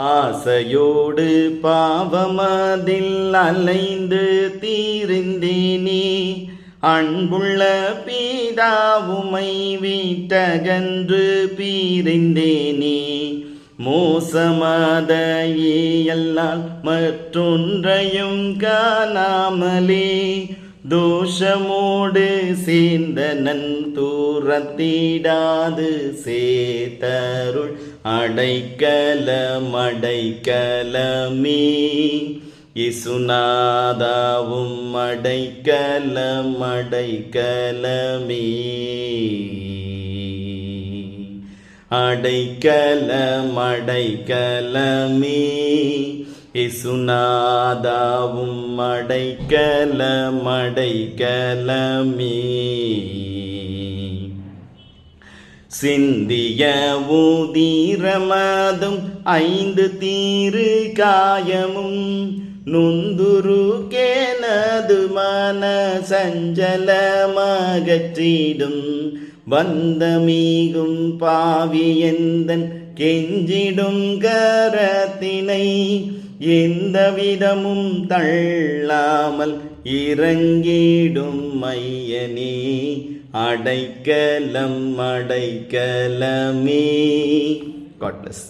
ஆசையோடு பாவமதில் அலைந்து தீர்ந்தேனே, அன்புள்ள பிதாவுமை வீட்டகன்று பீரிந்தேனே. மோசமதையே அல்லால் மற்றொன்றையும் காணாமலே, தோஷமோடு சேர்ந்த நன் தூரத்திடாது சேத்தருள் அடைக்கலமே. இசுநாதாவும் அடைக்கலமே. அடைக்கலமே. இசுநாதாவும் அடைக்கலமே. சிந்திய ஊதிரமதும் 5 தீரு காயமும், நுந்துருக்கேனது மன சஞ்சலமகற்றிடும். பந்தமீகும் பாவியந்தன் கெஞ்சிடும் கரத்தினை, எந்த விதமும் தள்ளாமல் இறங்கிடும் மையனே. அடைக்கலமே. God bless.